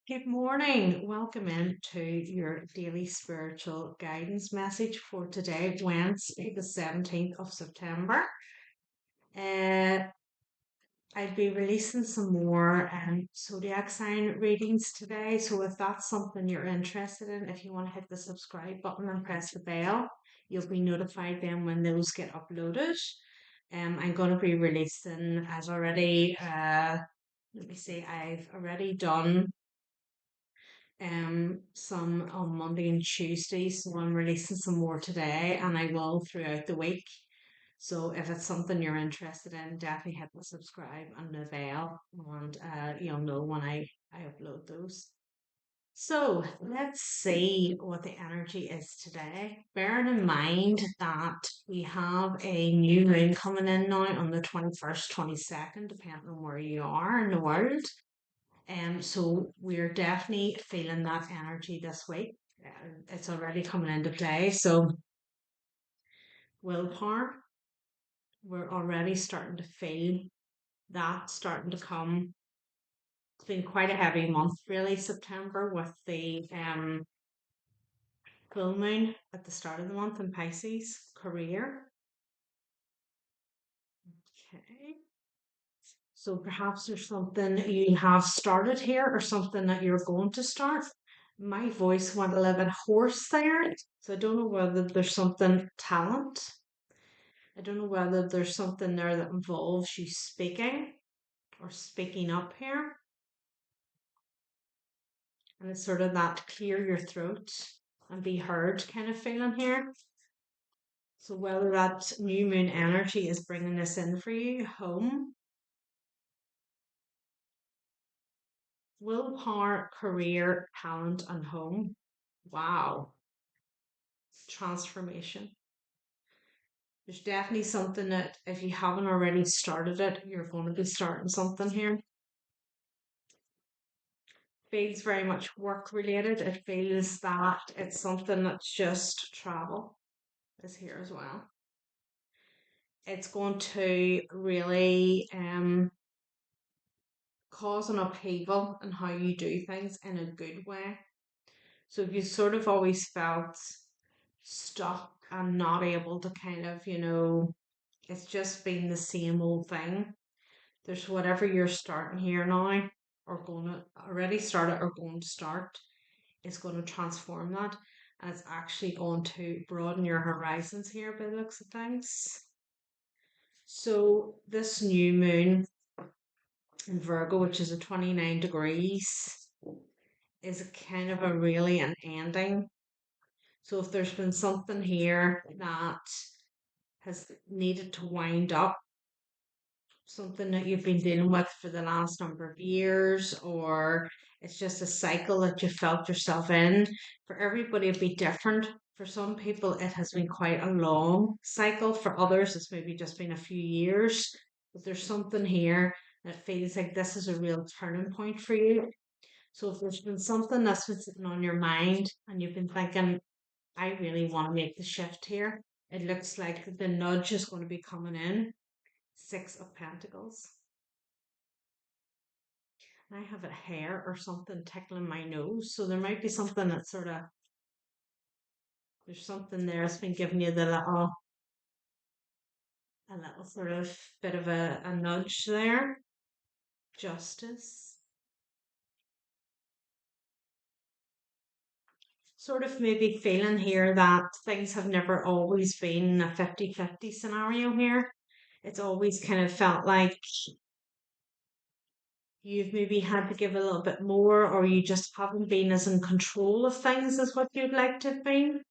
Good morning. Welcome in to your daily spiritual guidance message for today, Wednesday, the 17th of September. Uh, I'll be releasing some more zodiac sign readings today. So, if that's something you're interested in, if you want to hit the subscribe button and press the bell, you'll be notified then when those get uploaded. I'm going to be releasing, as already, let me see, I've already done some on Monday and Tuesday, so I'm releasing some more today and I will throughout the week. So if it's something you're interested in, definitely hit the subscribe and the bell and you'll know when I upload those. So let's see what the energy is today. Bearing in mind that we have a new moon coming in now on the 21st, 22nd, depending on where you are in the world. So we're definitely feeling that energy this week. It's already coming into play. So willpower, we're already starting to feel that starting to come. It's been quite a heavy month, really, September, with the full moon at the start of the month in Pisces. Career. Okay. So perhaps there's something you have started here or something that you're going to start. My voice went a little bit hoarse there. So I don't know whether there's something talent. I don't know whether there's something there that involves you speaking or speaking up here. And it's sort of that clear your throat and be heard kind of feeling here. So whether that new moon energy is bringing this in for you, home, willpower, career, talent, and home. Wow. Transformation. There's definitely something that if you haven't already started it, you're going to be starting something here. Feels very much work related. It feels that it's something that's just travel is here as well. It's going to really cause an upheaval in how you do things in a good way. So if you sort of always felt stuck and not able to kind of, it's just been the same old thing. There's whatever you're starting here now, or going to already started or going to start, is going to transform that. And it's actually going to broaden your horizons here by the looks of things. So this new moon in Virgo, which is a 29 degrees, is a kind of a really an ending. So if there's been something here that has needed to wind up, something that you've been dealing with for the last number of years, or it's just a cycle that you felt yourself in. For everybody, it'd be different. For some people, it has been quite a long cycle. For others, it's maybe just been a few years. But there's something here that feels like this is a real turning point for you. So if there's been something that's been sitting on your mind and you've been thinking, I really want to make the shift here, it looks like the nudge is going to be coming in. Six of Pentacles. I have a hair or something tickling my nose, so there might be something that sort of there's something there that's been giving you a little sort of bit of a nudge there. Justice. Sort of maybe feeling here that things have never always been a 50-50 scenario here. It's always kind of felt like you've maybe had to give a little bit more, or you just haven't been as in control of things as what you'd like to have been.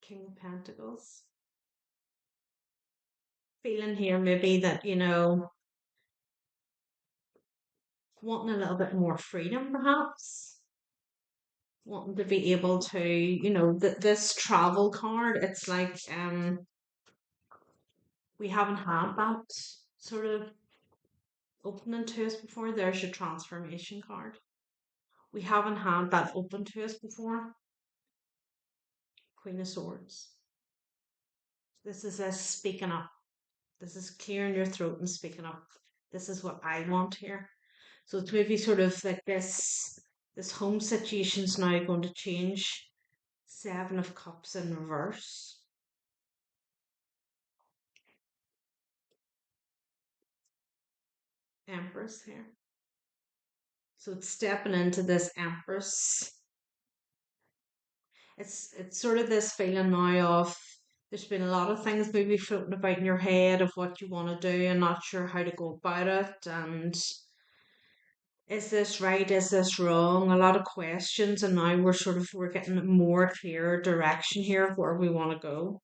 King of Pentacles. Feeling here maybe that, wanting a little bit more freedom perhaps. Wanting to be able to, this travel card, it's like we haven't had that sort of opening to us before. There's your transformation card. We haven't had that open to us before. Queen of Swords. This is us speaking up. This is clearing your throat and speaking up. This is what I want here. So it's maybe sort of like this home situation's now going to change. Seven of Cups in reverse. Empress here. So it's stepping into this Empress. It's sort of this feeling now of there's been a lot of things maybe floating about in your head of what you want to do and not sure how to go about it, and is this right, is this wrong, a lot of questions, and now we're getting more clear direction here of where we want to go.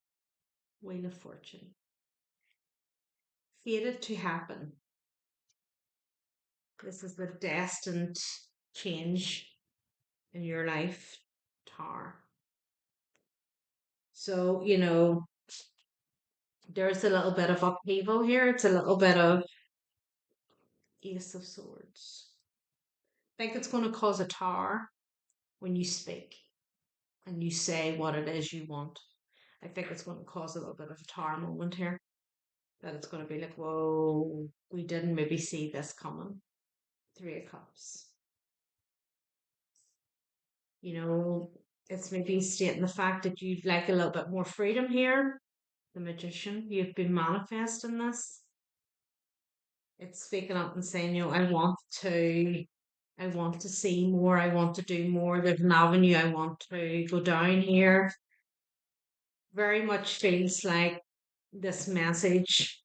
Wheel of Fortune. Fated to happen. This is the destined change in your life, Tar. So, there's a little bit of upheaval here. It's a little bit of Ace of Swords. I think it's going to cause a tar when you speak and you say what it is you want. I think it's going to cause a little bit of a tar moment here. That it's going to be like, whoa, we didn't maybe see this coming. Three of Cups. It's maybe stating the fact that you'd like a little bit more freedom here. The Magician, you've been manifesting this. It's speaking up and saying, I want to see more, I want to do more. There's an avenue I want to go down here. Very much feels like this message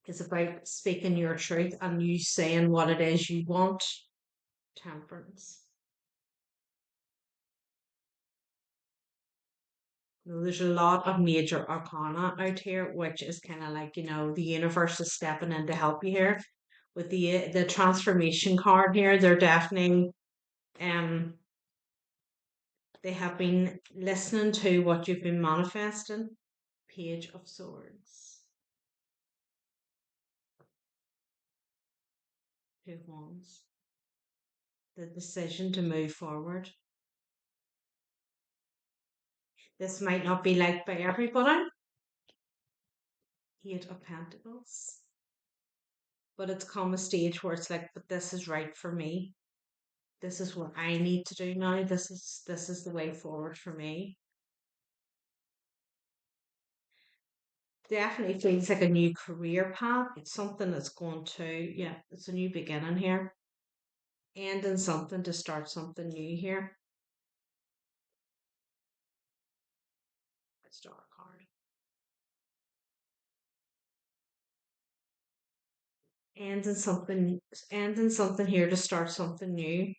is about speaking your truth and you saying what it is you want. Temperance. There's a lot of major arcana out here, which is kind of like, the universe is stepping in to help you here. With the transformation card here, they're definitely um they have been listening to what you've been manifesting. Page of Swords. Two of Wands. The decision to move forward. This might not be liked by everybody. Eight of Pentacles. But it's come a stage where it's like, but this is right for me. This is what I need to do now. This is the way forward for me. Definitely feels like a new career path. It's something that's going to, yeah, it's a new beginning here. Ending something to start something new here. Star card. Ending something here to start something new.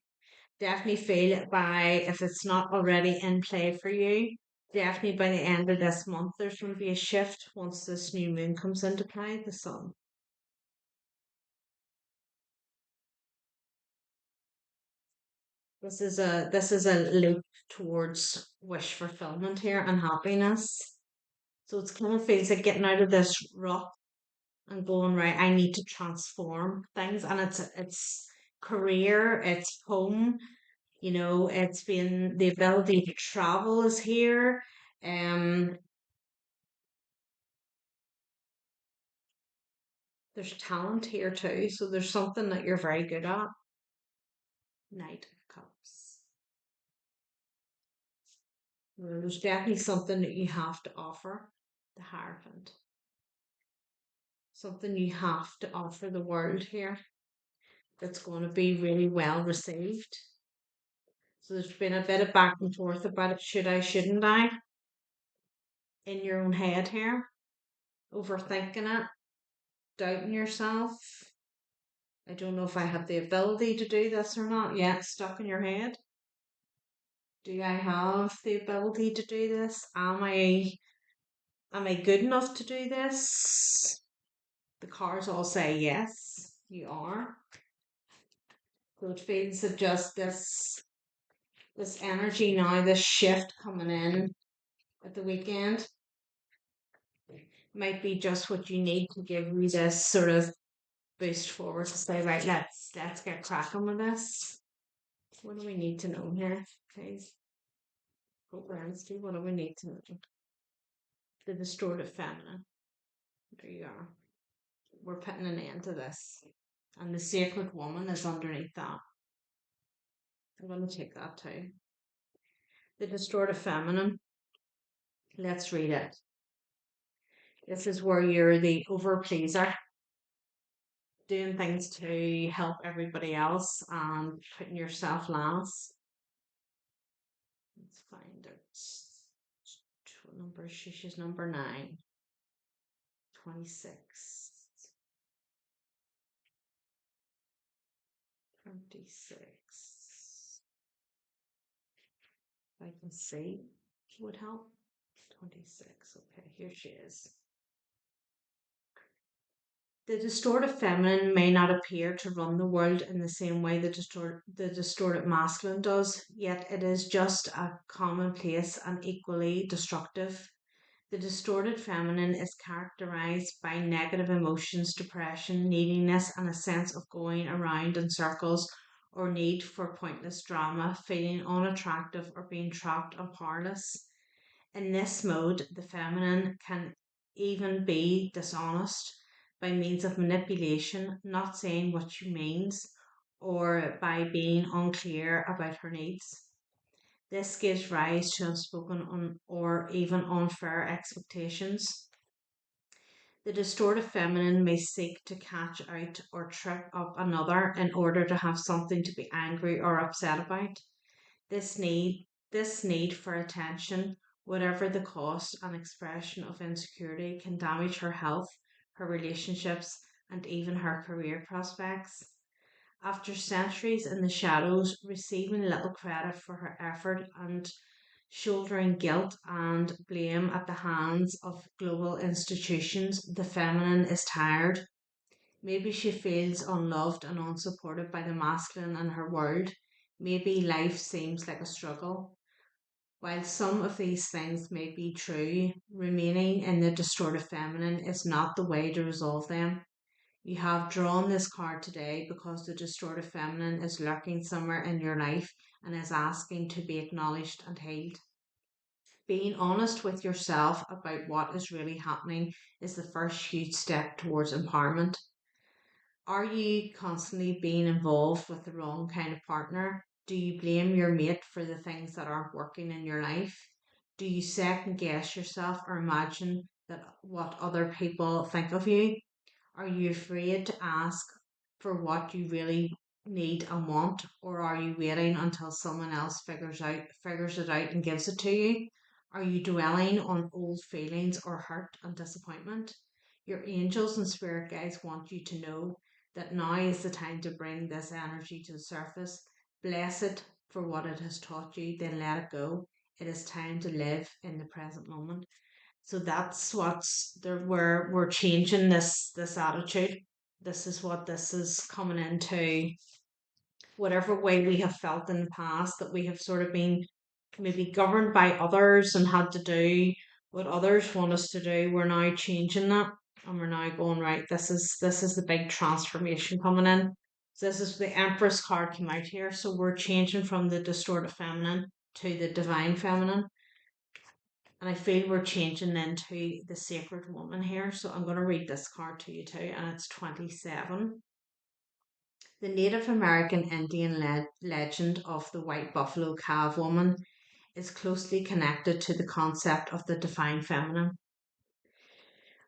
Definitely feel it by, if it's not already in play for you, definitely by the end of this month, there's going to be a shift once this new moon comes into play, the sun. This is a loop towards wish fulfillment here and happiness. So it's kind of feels like getting out of this rut and going, right, I need to transform things. And it's career, it's home, it's been the ability to travel is here. There's talent here too, so there's something that you're very good at. Knight of Cups. There's definitely something that you have to offer. The Hierophant. Something you have to offer the world here that's going to be really well received. So there's been a bit of back and forth about it. Should I, shouldn't I? In your own head here. Overthinking it. Doubting yourself. I don't know if I have the ability to do this or not. Yeah, it's stuck in your head. Do I have the ability to do this? Am I good enough to do this? The cards all say yes, you are. So it feels that just this energy now, this shift coming in at the weekend might be just what you need to give you this sort of boost forward to say, right, let's get cracking with this. What do we need to know here, please? Wednesday, what do we need to know? The distorted feminine. There you are. We're putting an end to this. And the sacred woman is underneath that. I'm going to take that too. The distorted feminine. Let's read it. This is where you're the over pleaser, doing things to help everybody else and putting yourself last. Let's find it. What number is she? She's number 9. 26. 26. If I can see, would help. 26. Okay, here she is. The distorted feminine may not appear to run the world in the same way the distorted masculine does, yet it is just a commonplace and equally destructive. The distorted feminine is characterized by negative emotions, depression, neediness, and a sense of going around in circles or need for pointless drama, feeling unattractive or being trapped and powerless. In this mode, the feminine can even be dishonest by means of manipulation, not saying what she means, or by being unclear about her needs. This gives rise to unspoken or even unfair expectations. The distorted feminine may seek to catch out or trip up another in order to have something to be angry or upset about. This need for attention, whatever the cost and expression of insecurity, can damage her health, her relationships, and even her career prospects. After centuries in the shadows, receiving little credit for her effort and shouldering guilt and blame at the hands of global institutions, the feminine is tired. Maybe she feels unloved and unsupported by the masculine in her world. Maybe life seems like a struggle. While some of these things may be true, remaining in the distorted feminine is not the way to resolve them. You have drawn this card today because the distorted feminine is lurking somewhere in your life and is asking to be acknowledged and healed. Being honest with yourself about what is really happening is the first huge step towards empowerment. Are you constantly being involved with the wrong kind of partner? Do you blame your mate for the things that aren't working in your life? Do you second guess yourself or imagine that what other people think of you? Are you afraid to ask for what you really need and want, or are you waiting until someone else figures it out and gives it to you? Are you dwelling on old feelings or hurt and disappointment? Your angels and spirit guides want you to know that now is the time to bring this energy to the surface. Bless it for what it has taught you, then let it go. It is time to live in the present moment. So that's what's there. We're changing this attitude. This is what this is coming into. Whatever way we have felt in the past that we have sort of been maybe governed by others and had to do what others want us to do, we're now changing that, and we're now going right. This is the big transformation coming in. So this is the Empress card came out here. So we're changing from the distorted feminine to the divine feminine. And I feel we're changing into the sacred woman here. So I'm going to read this card to you too, and it's 27. The Native American Indian legend of the white buffalo calf woman is closely connected to the concept of the divine feminine.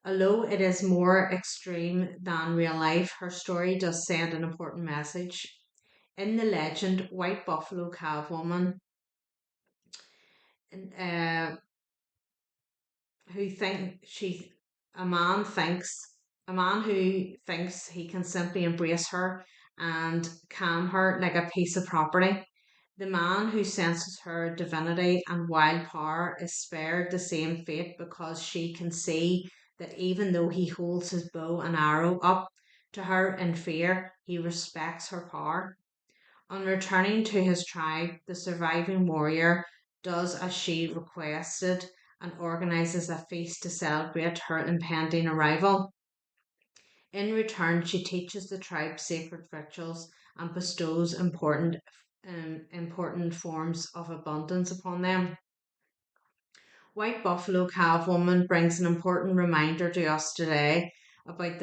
Although it is more extreme than real life, her story does send an important message. In the legend, white buffalo calf woman uh, who think she a man who thinks he can simply embrace her and calm her like a piece of property. The man who senses her divinity and wild power is spared the same fate because she can see that even though he holds his bow and arrow up to her in fear, he respects her power. On returning to his tribe, the surviving warrior does as she requested and organizes a feast to celebrate her impending arrival. In return, she teaches the tribe sacred rituals and bestows important forms of abundance upon them. White Buffalo Calf Woman brings an important reminder to us today about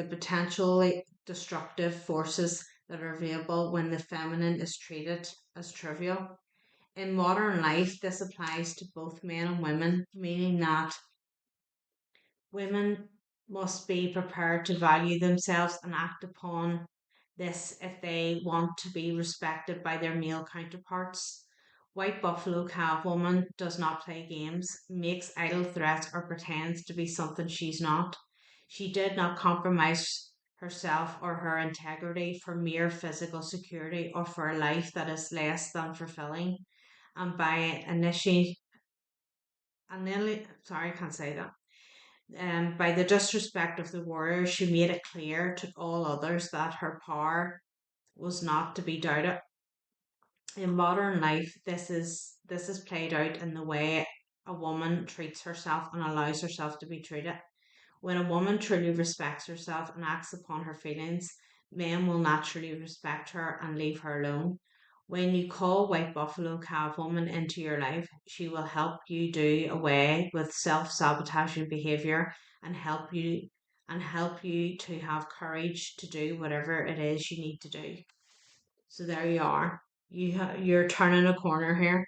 destructive forces that are available when the feminine is treated as trivial. In modern life, this applies to both men and women, meaning that women must be prepared to value themselves and act upon this if they want to be respected by their male counterparts. White Buffalo Catwoman does not play games, makes idle threats, or pretends to be something she's not. She did not compromise herself or her integrity for mere physical security or for a life that is less than fulfilling. And by initiating, sorry, I can't say that. By the disrespect of the warrior, she made it clear to all others that her power was not to be doubted. In modern life, this is played out in the way a woman treats herself and allows herself to be treated. When a woman truly respects herself and acts upon her feelings, men will naturally respect her and leave her alone. When you call White Buffalo Catwoman into your life, she will help you do away with self-sabotaging behavior and help you to have courage to do whatever it is you need to do. So there you are. You're turning a corner here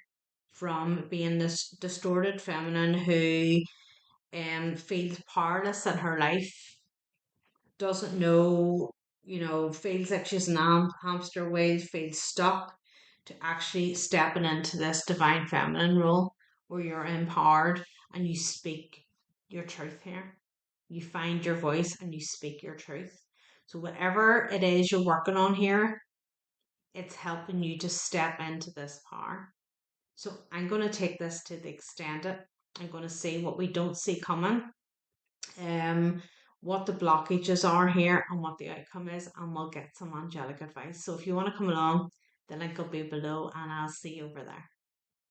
from being this distorted feminine who feels powerless in her life, doesn't know, feels like she's an hamster wheel, feels stuck, to actually stepping into this divine feminine role where you're empowered and you speak your truth here. You find your voice and you speak your truth. So, whatever it is you're working on here, it's helping you to step into this power. So, I'm going to take this to the extended. I'm going to see what we don't see coming, um, what the blockages are here, and what the outcome is, and we'll get some angelic advice. So, if you want to come along, the link will be below, and I'll see you over there.